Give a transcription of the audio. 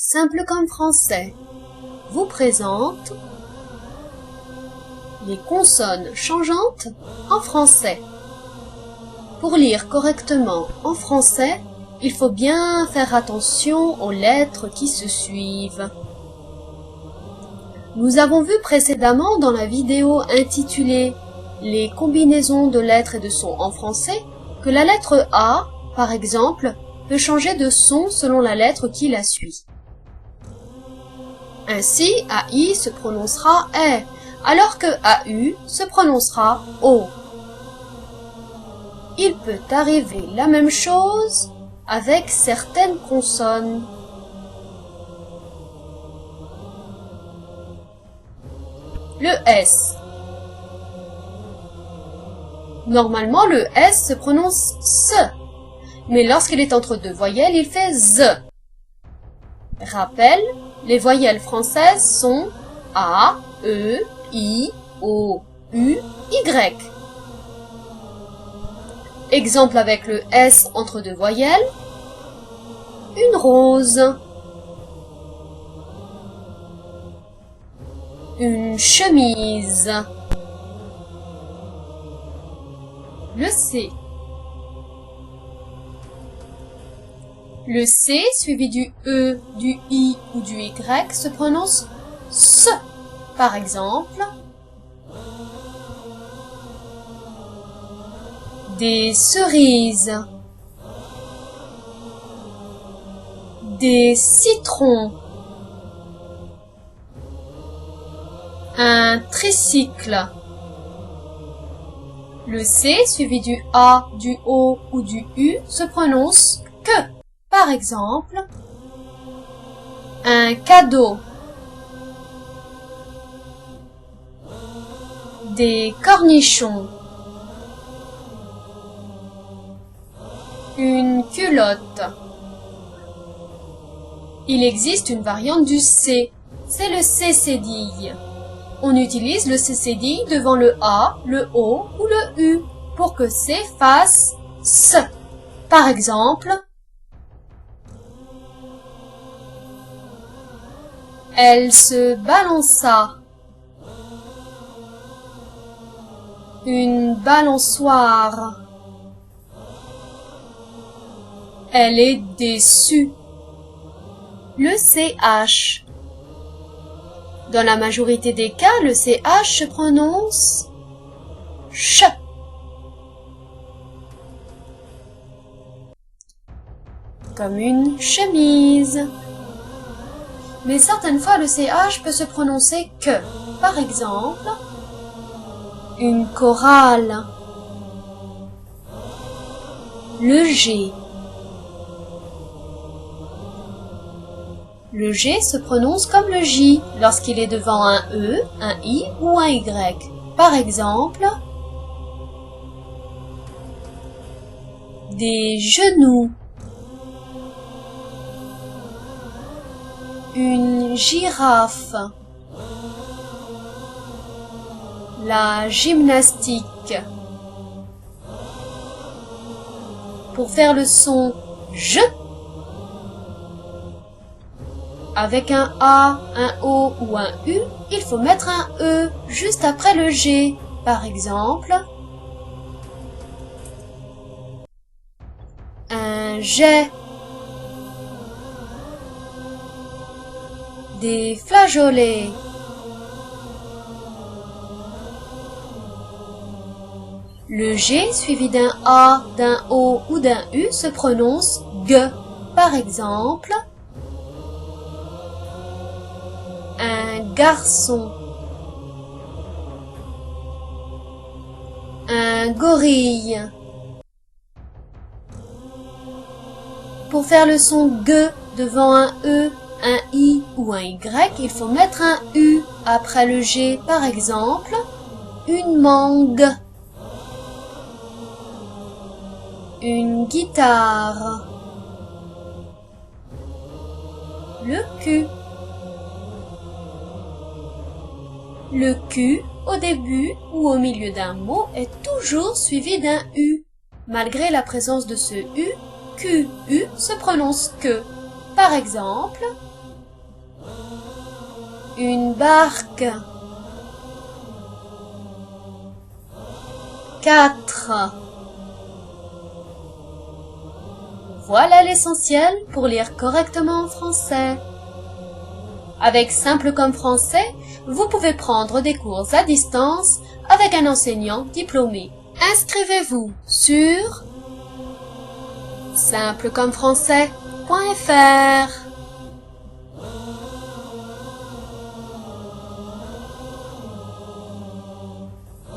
simple comme français, vous présente les consonnes changeantes en français. Pour lire correctement en français, il faut bien faire attention aux lettres qui se suivent. Nous avons vu précédemment dans la vidéo intitulée « Les combinaisons de lettres et de sons en français » que la lettre A, par exemple, peut changer de son selon la lettre qui la suit. Ainsi, AI se prononcera E, alors que AU se prononcera O. Il peut arriver la même chose avec certaines consonnes. Le S. Normalement, le S se prononce S, mais lorsqu'il est entre deux voyelles, il fait Z. Rappel, les voyelles françaises sont A, E, I, O, U, Y. Exemple avec le S entre deux voyelles, une rose, une chemise. Le C. Le C suivi du E, du I ou du Y se prononce S. Par exemple, des cerises, des citrons, un tricycle. Le C suivi du A, du O ou du U se prononce que. Par exemple, un cadeau, des cornichons, une culotte. Il existe une variante du C, c'est le C cédille. On utilise le C cédille devant le A, le O ou le U pour que C fasse S. Par exemple, elle se balança. Une balançoire. Elle est déçue. Le CH. Dans la majorité des cas, le CH se prononce CH. Comme une chemise. Mais certaines fois, le CH peut se prononcer que. Par exemple, une chorale. Le G. Le G se prononce comme le J lorsqu'il est devant un E, un I ou un Y. Par exemple, des genoux, une girafe, la gymnastique. Pour faire le son je, avec un A, un O ou un U, il faut mettre un E juste après le G. Par exemple, un jet, des flageolets, le G suivi d'un A, d'un O ou d'un U se prononce G. Par exemple, un garçon, un gorille. Pour faire le son G devant un E, un I ou un Y, il faut mettre un U après le G. Par exemple, une mangue, une guitare, le cul. Le Q, au début ou au milieu d'un mot, est toujours suivi d'un U. Malgré la présence de ce U, QU se prononce que. Par exemple, Une barque. 4. Voilà l'essentiel pour lire correctement en français. Avec Simple comme français, vous pouvez prendre des cours à distance avec un enseignant diplômé. Inscrivez-vous sur simplecommefrançais.fr.